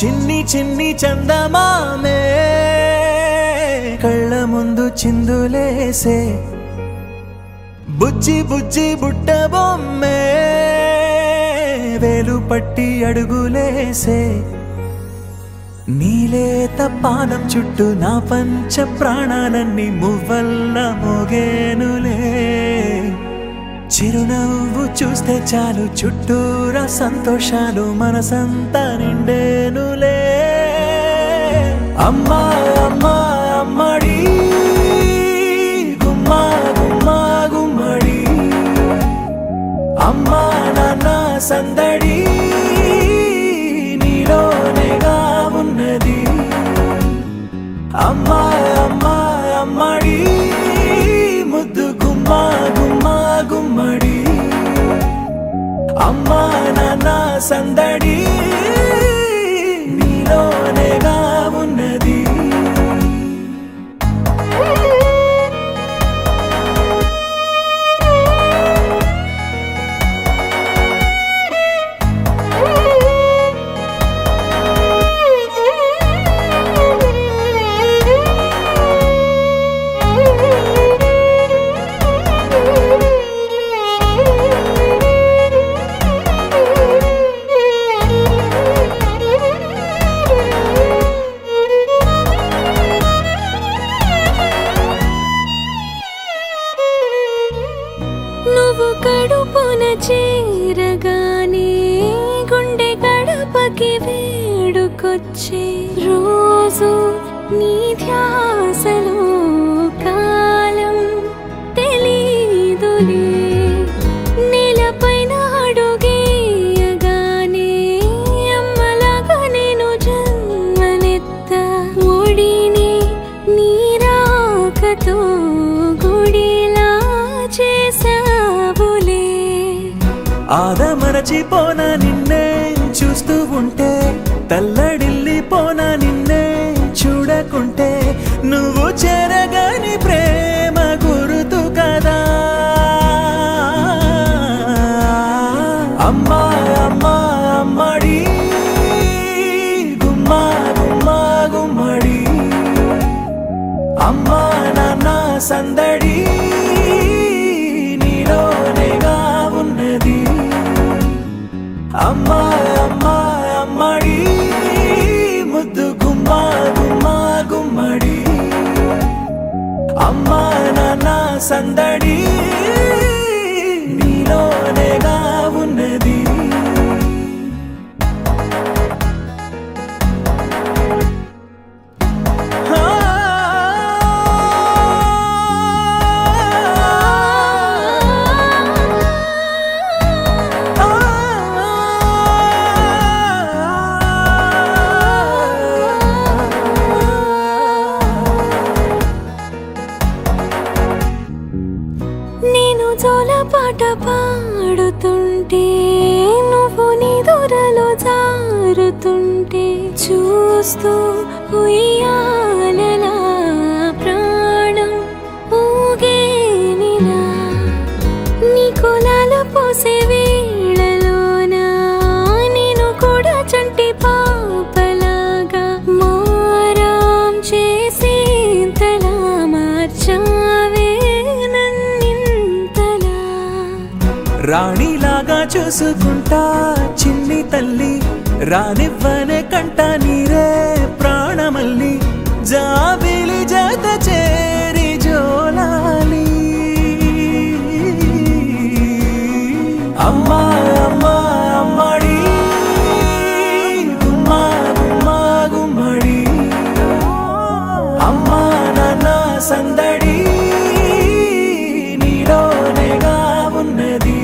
చిన్ని చిన్ని చందమామే కళ్ళ ముందు చిందులేసే బుజ్జి బుజ్జి బుట్ట బొమ్మే వేలు పట్టి అడుగులేసే నీలేత పానం చుట్టూ నా పంచ ప్రాణాలన్నీ మువ్వల్ల మోగేనులే చిరునవ్వు చూస్తే చాలు చుట్టూరా సంతోషాలు మనసంతా నిండేనులే అమ్మా అమ్మా అమ్మడి గుమ్మా గుమ్మా గుమ్మడి అమ్మా నాన్న సందడి నీలోనేగా ఉన్నది అమ్మా అమ్మా అమ్మడి ముద్దు గుమ్మా గుమ్మా గుమ్మడి అమ్మా నాన్న సందడి నీలోనేగా ఉన్నది నువ్వు కడుపున చేరగానే గుండె గడపకి వేడుకొచ్చే రోజు నీ ధ్యాసలో కాలం తెలీదులే నేలపైన అడుగేయగానే అమ్మలాగా నేను జన్మనెత్త ఒడిని నీ రాకతో గుడిలా చేసావులే ఆదమరచిపోనా నిన్నే చూస్తూ ఉంటే తల్లడిల్లిపోనా నిన్నే చూడకుంటే నువ్వు చెరగని ప్రేమ గురుతు కదా అమ్మా అమ్మా అమ్మడి గుమ్మా గుమ్మా గుమ్మడి అమ్మా నాన్న సందడి నీలోనేగా ఉన్నది అమ్మా అమ్మా అమ్మడి ముద్దు గుమ్మా గుమ్మా గుమ్మడి అమ్మా నాన్న సందడి నీలోనేగా ఉన్నది నేను జోలపాట పాడుతుంటే నువ్వు నీ దూరలో జారుతుంటే చూస్తూ ఉయ్యాలలా ప్రాణం ఊగేనిలా నీ కులాల పోసే వేళలోన నేను కూడా చంటి పాపలాగా మారాం చేసేంతలా మార్చావే రాణిలాగా చూసుకుంటా చిన్ని తల్లి రానివ్వనే కంట నీరే ప్రాణమల్లి జాబిలి జత చేరి జోలాలి అమ్మా అమ్మా అమ్మడి గుమ్మా గుమ్మా గుమ్మడి అమ్మా నాన్న సందడి నీలోనేగా ఉన్నది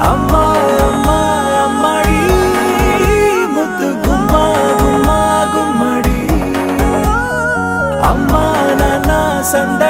అమ్మా అమ్మా అమ్మడి ముద్దు గుమ్మా గుమ్మా గుమ్మడి అమ్మా నాన్న సందడి